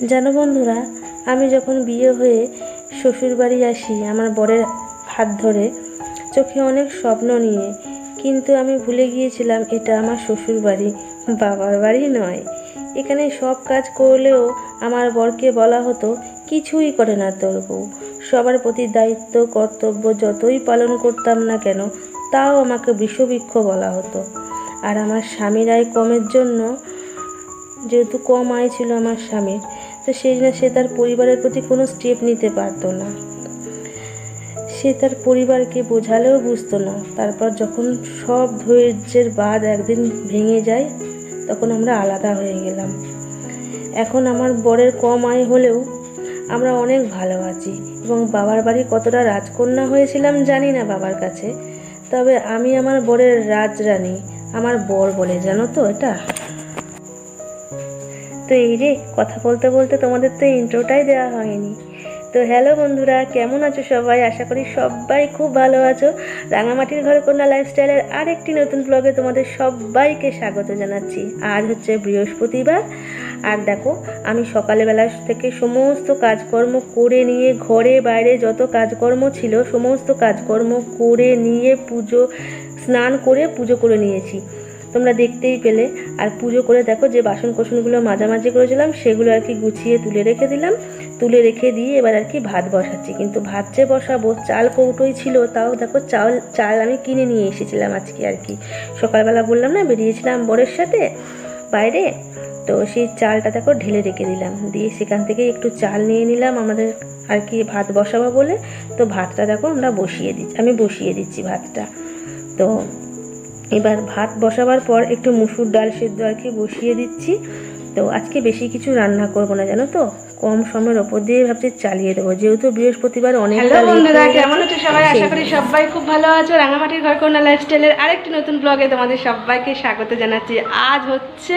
জানো বন্ধুরা, আমি যখন বিয়ে হয়ে শ্বশুরবাড়ি আসি আমার বরের হাত ধরে, চোখে অনেক স্বপ্ন নিয়ে, কিন্তু আমি ভুলে গিয়েছিলাম এটা আমার শ্বশুরবাড়ি, বাবার বাড়ি নয়। এখানে সব কাজ করলেও আমার বরকে বলা হতো, কিছুই করে না তোর বউ। সবার প্রতি দায়িত্ব কর্তব্য যতই পালন করতাম না কেন, তাও আমাকে বিষবৃক্ষ বলা হতো। আর আমার স্বামীর আয় কমের জন্য, যেহেতু কম আয় ছিল আমার স্বামীর, তো সেই জন্য সে তার পরিবারের প্রতি কোনো স্টেপ নিতে পারতো না। সে তার পরিবারকে বোঝালেও বুঝতো না। তারপর যখন সব ধৈর্যের বাঁধ একদিন ভেঙে যায়, তখন আমরা আলাদা হয়ে গেলাম। এখন আমার বরের কম আয় হলেও আমরা অনেক ভালো আছি, এবং বাবার বাড়ি কতটা রাজকন্যা হয়েছিলাম জানি না বাবার কাছে, তবে আমি আমার বরের রাজরানী আমার বর বলে, জানো তো এটা। তো এই রে, কথা বলতে বলতে তোমাদের তো ইন্ট্রোটাই দেওয়া হয়নি। তো হ্যালো বন্ধুরা, কেমন আছো সবাই? আশা করি সবাই খুব ভালো আছো। রাঙামাটির ঘরকন্যা লাইফস্টাইলের আরেকটি নতুন ব্লগে তোমাদের সবাইকে স্বাগত জানাচ্ছি। আজ হচ্ছে বৃহস্পতিবার, আর দেখো আমি সকালবেলা থেকে সমস্ত কাজকর্ম করে নিয়ে, ঘরে বাইরে যত কাজকর্ম ছিল সমস্ত কাজকর্ম করে নিয়ে, স্নান করে পুজো করে নিয়েছি, তোমরা দেখতেই পেলে। আর পুজো করে দেখো যে বাসন কোসনগুলো মাঝামাঝি করেছিলাম সেগুলো আর কি গুছিয়ে তুলে রেখে দিলাম। তুলে রেখে দিয়ে এবার আর কি ভাত বসাচ্ছি, কিন্তু ভাত যে বসাবো, চাল কৌটোই ছিল, তাও দেখো চাল আমি কিনে নিয়ে এসেছিলাম আজকে আর কি। সকালবেলা বললাম না বেরিয়েছিলাম বরের সাথে বাইরে, তো সেই চালটা দেখো ঢেলে রেখে দিলাম, দিয়ে সেখান থেকে একটু চাল নিয়ে নিলাম আমাদের আর কি ভাত বসাবো বলে। তো ভাতটা দেখো আমি বসিয়ে দিচ্ছি ভাতটা। তো এবার ভাত বসাবার পর একটু মুসুর ডাল সেদ্ধ আর কি বসিয়ে দিচ্ছি। তো আজকে বেশি কিছু রান্না করব না, জানো তো, কম সময়ের ওপর দিয়ে ভাবছি চালিয়ে দেবো, যেহেতু বৃহস্পতিবার অনেক। হ্যালো বন্ধুরা, কেমন আছো সবাই? আশা করি সবাই খুব ভালো আছো। রাঙামাটির ঘরকন্যা লাইফস্টাইলের আরেকটি নতুন ব্লগে তোমাদের সবাইকে স্বাগত জানাচ্ছি। আজ হচ্ছে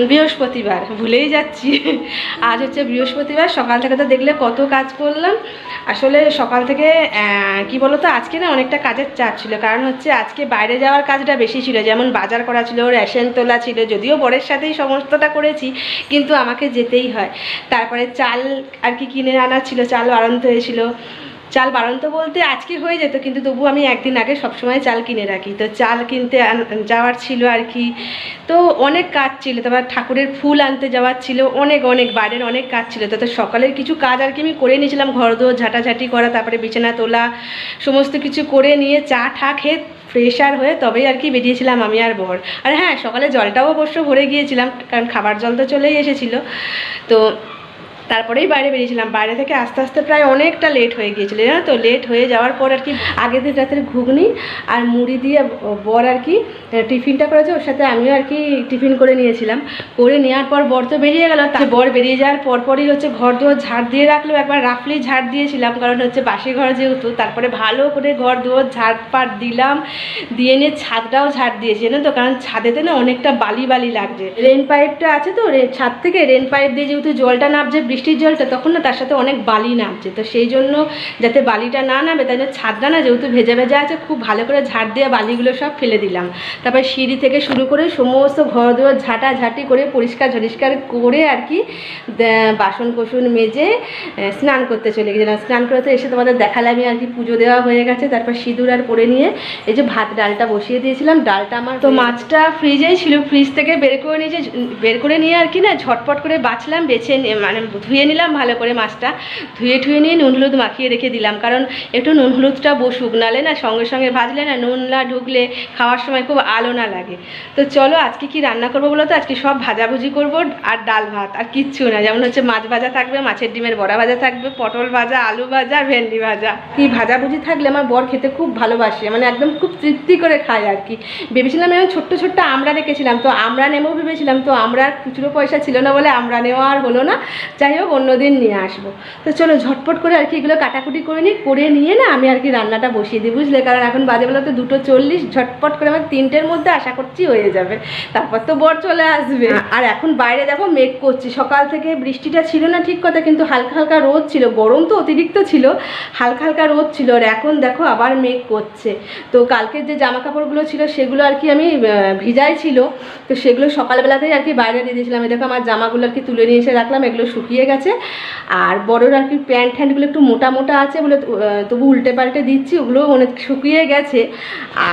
বৃহস্পতিবার, ভুলেই যাচ্ছি। আজ হচ্ছে বৃহস্পতিবার। সকাল থেকে তো দেখলে কত কাজ করলাম। আসলে সকাল থেকে কি বলো তো, আজকে না অনেকটা কাজের চাপ ছিল, কারণ হচ্ছে আজকে বাইরে যাওয়ার কাজটা বেশি ছিল। যেমন বাজার করা ছিল, রেশন তোলা ছিল, যদিও বরের সাথেই সমস্তটা করেছি, কিন্তু আমাকে যেতেই হয়। তারপরে চাল আর কি কিনে আনা ছিল, চাল বাড়ন্ত হয়েছিল। চাল বাড়ন্ত বলতে আজকে হয়ে যেত, কিন্তু তবু আমি একদিন আগে সবসময় চাল কিনে রাখি। তো চাল কিনতে যাওয়ার ছিল আর কি। তো অনেক কাজ ছিল, তারপর ঠাকুরের ফুল আনতে যাওয়ার ছিল, অনেক বাইরের অনেক কাজ ছিল। তো সকালের কিছু কাজ আর কি আমি করে নিয়েছিলাম, ঘর দোর ঝাঁটাঝাঁটি করা, তারপরে বিছানা তোলা, সমস্ত কিছু করে নিয়ে চা খেয়ে ফ্রেশার হয়ে তবেই আর কি বেরিয়েছিলাম আমি আর বর। আর হ্যাঁ, সকালে জলটাও অবশ্য ভরে গিয়েছিলাম, কারণ খাবার জল তো চলেই এসেছিলো। তো তারপরেই বাইরে বেরিয়েছিলাম। বাইরে থেকে আস্তে আস্তে প্রায় অনেকটা লেট হয়ে গিয়েছিল, জানো তো। লেট হয়ে যাওয়ার পর আর কি আগের দিন রাতের ঘুগনি আর মুড়ি দিয়ে বর আর কি টিফিনটা করেছে, ওর সাথে আমিও আর কি টিফিন করে নিয়েছিলাম। করে নেওয়ার পর বর তো বেরিয়ে গেল। বর বেরিয়ে যাওয়ার পরপরই হচ্ছে ঘর দুয়ার ঝাড় দিয়ে রাখলো, একবার রাফলি ঝাড় দিয়েছিলাম, কারণ হচ্ছে বাসি ঘর যেহেতু। তারপরে ভালো করে ঘর দুয়ার ঝাড় দিলাম, দিয়ে নিয়ে ছাদটাও ঝাড় দিয়েছি, জানো তো, কারণ ছাদেতে না অনেকটা বালি লাগছে। রেন পাইপটা আছে তো, ছাদ থেকে রেন পাইপ দিয়ে যেহেতু জলটা নামছে, বৃষ্টির জলটা, তখন না তার সাথে অনেক বালি নামছে। তো সেই জন্য যাতে বালিটা না নামে, তাই জন্য ছাদটা না যেহেতু ভেজা আছে, খুব ভালো করে ঝাড় দিয়ে বালিগুলো সব ফেলে দিলাম। তারপরে সিঁড়ি থেকে শুরু করে সমস্ত ঘর দুয়ার ঝাঁটাঝাঁটি করে পরিষ্কার করে আর কি বাসন কোসন মেজে স্নান করতে চলে গেছিলাম। স্নান করতে এসে তোমাদের দেখালাম আমি আর কি পুজো দেওয়া হয়ে গেছে। তারপর সিঁদুর আর পরে নিয়ে এই যে ভাত ডালটা বসিয়ে দিয়েছিলাম। ডালটা আমার তো মাছটা ফ্রিজেই ছিল, ফ্রিজ থেকে বের করে নিয়ে আর কি না ঝটপট করে বাছলাম, মানে ধুয়ে নিলাম ভালো করে। মাছটা ধুয়ে নিয়ে নুন হলুদ মাখিয়ে রেখে দিলাম, কারণ একটু নুন হলুদটা বসুক, নালে না সঙ্গে সঙ্গে ভাজলে না নুন না ঢুকলে খাওয়ার সময় খুব আলো না লাগে। তো চলো আজকে কি রান্না করবো বলো তো। আজকে সব ভাজাভুজি করবো আর ডাল ভাত, আর কিচ্ছু না। যেমন হচ্ছে মাছ ভাজা থাকবে, মাছের ডিমের বড়া ভাজা থাকবে, পটল ভাজা, আলু ভাজা, ভেন্ডি ভাজা। কি ভাজাভুজি থাকলে আমার বর খেতে খুব ভালোবাসে, মানে একদম খুব তৃপ্তি করে খায় আর কি। ভেবেছিলাম আমি ছোট্ট আমরা রেখেছিলাম, তো আমরা নেবো ভেবেছিলাম, তো আমরা খুচরো পয়সা ছিল না বলে আমরা নেওয়া আর হলো না। যাই হোক, হোক অন্যদিন নিয়ে আসবো। তো চলো ঝটপট করে আর কি এগুলো কাটাকুটি করে নিই, করে নিয়ে না আমি আর কি রান্নাটা বসিয়ে দিই, বুঝলে? কারণ এখন বাজে বেলা তো 2:40, ঝটপট করে আমার 3টের মধ্যে আশা করছি হয়ে যাবে, তারপর তো বর চলে আসবে। আর এখন বাইরে দেখো মেঘ করছি, সকাল থেকে বৃষ্টিটা ছিল না ঠিক কথা, কিন্তু হালকা হালকা রোদ ছিল, গরম তো অতিরিক্ত ছিল, হালকা হালকা রোদ ছিল। আর এখন দেখো আবার মেঘ করছে। তো কালকের যে জামা কাপড়গুলো ছিল সেগুলো আর কি আমি ভিজাই ছিল, তো সেগুলো সকালবেলাতেই আর কি বাইরে দিয়ে দিয়েছিলাম। দেখো আমার জামাগুলো আর কি তুলে নিয়ে এসে রাখলাম, এগুলো শুকিয়ে গেছে। আর বড়োর আর কি প্যান্ট ট্যান্টগুলো একটু মোটা মোটা আছে বলে তবু উল্টে পাল্টে দিচ্ছি, ওগুলো অনেক শুকিয়ে গেছে।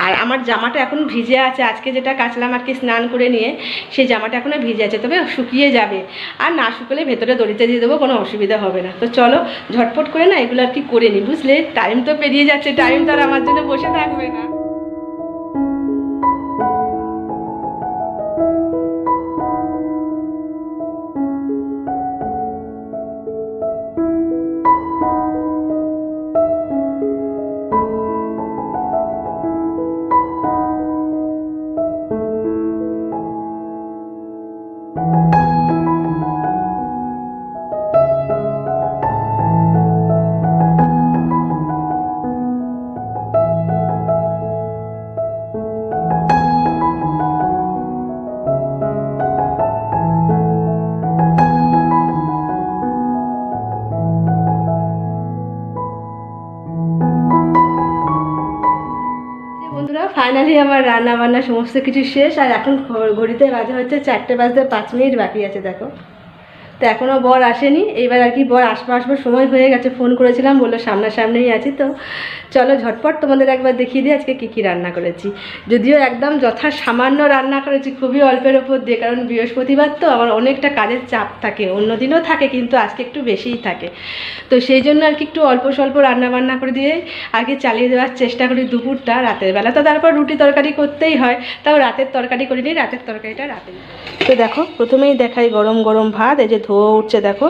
আর আমার জামাটা এখন ভিজে আছে, আজকে যেটা কাচলাম আর কি স্নান করে নিয়ে, সেই জামাটা এখনও ভিজে আছে, তবে শুকিয়ে যাবে। আর না শুকলে ভেতরে দড়িতে দিয়ে দেবো, কোনো অসুবিধা হবে না। তো চলো ঝটপট করে না এগুলো আর কি করে নিই, বুঝলে? টাইম তো পেরিয়ে যাচ্ছে, টাইম তো আর আমার জন্য বসে থাকবে না। বন্ধুরা ফাইনালি আমার রান্না বান্না সমস্ত কিছু শেষ। আর এখন ঘড়িতে বাজে হচ্ছে 4:05 বাকি আছে, দেখো। তো এখনও বর আসেনি, এইবার আর কি বর আসবার সময় হয়ে গেছে। ফোন করেছিলাম, বললো সামনাসামনিই আছি। তো চলো ঝটপট তোমাদের একবার দেখিয়ে দিই আজকে কী কী রান্না করেছি। যদিও একদম সামান্য রান্না করেছি, খুবই অল্পের ওপর দিয়ে, কারণ বৃহস্পতিবার তো আমার অনেকটা কাজের চাপ থাকে, অন্য দিনও থাকে কিন্তু আজকে একটু বেশিই থাকে। তো সেই জন্য আর কি একটু অল্প স্বল্প রান্না বান্না করে দিয়ে আগে চালিয়ে দেওয়ার চেষ্টা করি দুপুরটা। রাতের বেলা তো তারপর রুটি তরকারি করতেই হয়, তাও রাতের তরকারি করে নিই, রাতের তরকারিটা রাতে। তো দেখো প্রথমেই দেখাই গরম গরম ভাত, এই যে ধোয়া উঠছে, দেখো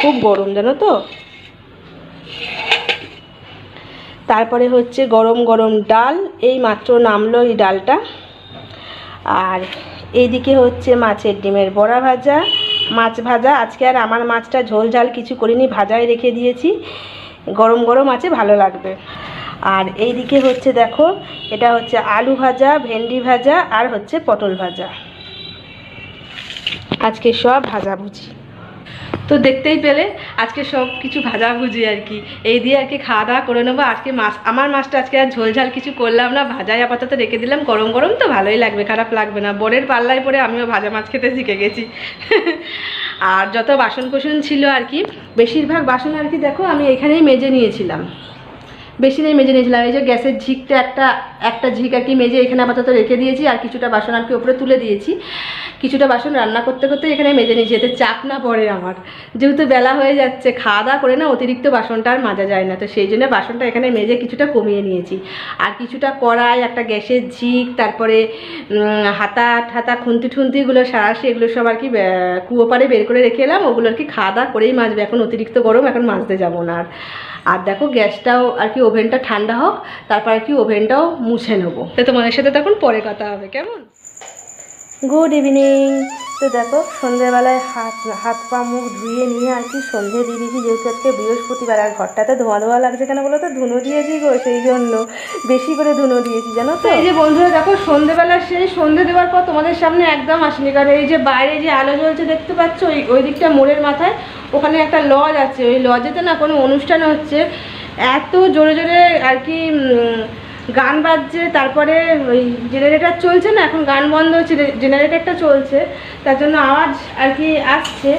খুব গরম জানো তো। তারপরে হচ্ছে গরম গরম ডাল, এই মাত্র নামলো এই ডালটা। আর এইদিকে হচ্ছে মাছের ডিমের বড়া ভাজা, মাছ ভাজা। আজকে আর আমার মাছটা ঝোল ঝাল কিছু করিনি, ভাজাই রেখে দিয়েছি, গরম গরম আছে, ভালো লাগবে। আর এইদিকে হচ্ছে দেখো, এটা হচ্ছে আলু ভাজা, ভেন্ডি ভাজা, আর হচ্ছে পটল ভাজা। আজকে সব ভাজাভুজি। তো দেখতেই পেলে আজকে সব কিছু ভাজাভুজি আর কি, এই দিয়ে আর কি খাওয়া দাওয়া করে নেবো। আজকে আমার মাছটা আজকে আর ঝোল ঝাল কিছু করলাম না, ভাজাই আপাতত রেখে দিলাম, গরম গরম তো ভালোই লাগবে, খারাপ লাগবে না। বরের পাল্লায় পরে আমিও ভাজা মাছ খেতে শিখে গেছি। আর যত বাসন কোসন ছিল আর কি, বেশিরভাগ বাসন আর কি দেখো আমি এখানেই মেজে নিয়েছিলাম, বেশি নেই মেজে নিয়েছিলাম। এই যে গ্যাসের ঝিকটা একটা ঝিক আর কি মেজে এখানে আপাতত রেখে দিয়েছি, আর কিছুটা বাসন আর কি ওপরে তুলে দিয়েছি। কিছুটা বাসন রান্না করতে করতে এখানে মেজে নিয়েছি, এতে চাপ না পড়ে আমার, যেহেতু বেলা হয়ে যাচ্ছে, খাওয়া দাওয়া করে না অতিরিক্ত বাসনটা আর মাজা যায় না। তো সেই জন্য বাসনটা এখানে মেজে কিছুটা কমিয়ে নিয়েছি। আর কিছুটা কড়াই, একটা গ্যাসের ঝিক, তারপরে হাতা খুন্তি ঠুন্তিগুলো সারাশি, এগুলো সব আর কি কুয়ো পাড়ে বের করে রেখে এলাম, ওগুলো আর কি খাওয়া দাওয়া করেই মাজবে, এখন অতিরিক্ত গরম, এখন মাজতে যাবো না। আর দেখো গ্যাসটাও আর কি, ওভেনটা ঠান্ডা হোক, তারপর আর কি ওভেনটাও মুছে নেবো। তো তোমাদের সাথে তখন পরে কথা হবে, কেমন? Good evening. তো দেখো সন্ধ্যেবেলায় হাত পা মুখ ধুয়ে নিয়ে আর কি সন্ধে দিয়ে দিয়েছি, যেহেতু আজকে বৃহস্পতিবার। আর ঘরটাতে ধোঁয়া ধোঁয়া লাগছে কেন বলো তো, ধুনো দিয়েছি গো, সেই জন্য বেশি করে ধুনো দিয়েছি জানো তো। এই যে বন্ধুরা দেখো সন্ধ্যেবেলা সেই সন্ধে দেওয়ার পর তোমাদের সামনে একদম আসেনি, কারণ এই যে বাইরে যে আলো জ্বলছে দেখতে পাচ্ছ, ওই দিকটা মোড়ের মাথায় ওখানে একটা লজ আছে, ওই লজেতে না কোনো অনুষ্ঠান হচ্ছে, এত জোরে জোরে আর কি গান বাজছে, তারপরে ওই জেনারেটার চলছে না, এখন গান বন্ধ হচ্ছে, জেনারেটারটা চলছে, তার জন্য আওয়াজ আর কি আসছে।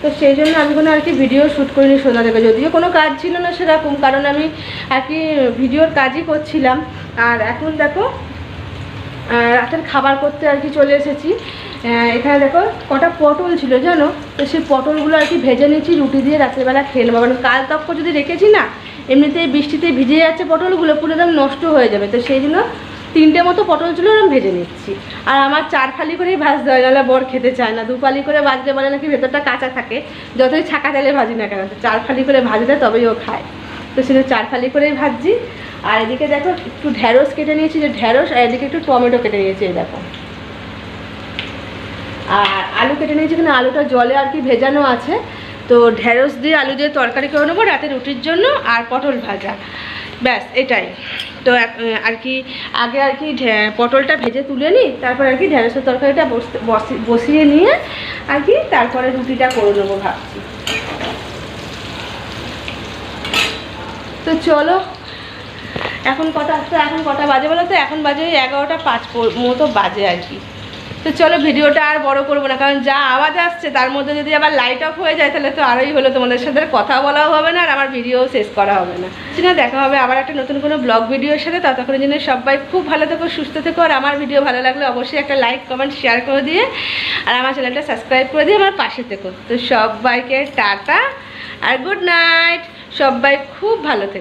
তো সেই জন্য আমি কোনো আর কি ভিডিও শ্যুট করিনি সন্ধ্যা থেকে, যদিও কোনো কাজ ছিল না সেরকম, কারণ আমি আর কি ভিডিওর কাজই করছিলাম। আর এখন দেখো রাতের খাবার করতে আর কি চলে এসেছি। এখানে দেখো কটা পটল ছিল জানো, তো সেই পটলগুলো আর কি ভেজে নিয়েছি, রুটি দিয়ে রাত্রেবেলা খেয়ে নেবো। কারণ কাল তক্ষ যদি রেখেছি না, এমনিতেই বৃষ্টিতে ভিজে যাচ্ছে পটলগুলো, পুরো একদম নষ্ট হয়ে যাবে। তো সেই জন্য 3টে মতো পটল ছিল, আমি ভেজে নিচ্ছি। আর আমার 4 ফালি করেই ভাজতে হয়, নাহলে বর খেতে চায় না। 2 ফালি করে ভাজলে বলে নাকি ভেতরটা কাঁচা থাকে, যতই ছাকা তেলে ভাজি না কেন, 4 ফালি করে ভাজলে তবেই ও খায়। তো সেটা 4 ফালি করেই ভাজছি। আর এদিকে দেখো একটু ঢ্যাঁড়স কেটে নিয়েছি, যে ঢ্যাঁড়স, আর এদিকে একটু টমেটো কেটে নিয়েছি, এই দেখো। আর আলু কেটে নিয়েছি, এখানে আলুটা জলে আর কি ভেজানো আছে। তো ঢেঁড়স দিয়ে আলু দিয়ে তরকারি করে নেবো রাতে রুটির জন্য, আর পটল ভাজা, ব্যাস এটাই। তো আর কি আগে আর কি পটলটা ভেজে তুলে নিই, তারপর আর কি ঢেঁড়সের তরকারিটা বসিয়ে নিয়ে আর কি তারপরে রুটিটা করে নেবো ভাবছি। তো চলো, এখন কটা বাজে বলো তো? এখন বাজে ওই 11টা 5 মতো বাজে আর কি। তো চলো ভিডিওটা আর বড় করবো না, কারণ যা আওয়াজ আসছে তার মধ্যে যদি আবার লাইট অফ হয়ে যায় তাহলে তো আরোই হলো, তোমাদের সাথে কথা বলাও হবে না আর আমার ভিডিও শেষ করা হবে না। দেখা হবে আবার একটা নতুন কোনো ব্লগ ভিডিওর সাথে। ততক্ষণের জন্য সবাই খুব ভালো থেকো, সুস্থ থেকো, আর আমার ভিডিও ভালো লাগলে অবশ্যই একটা লাইক কমেন্ট শেয়ার করে দিয়ে আর আমার চ্যানেলটা সাবস্ক্রাইব করে দিয়ে আমার পাশে থেকো। তো সবাইকে টাটা আর গুড নাইট, সবাই খুব ভালো থেকো।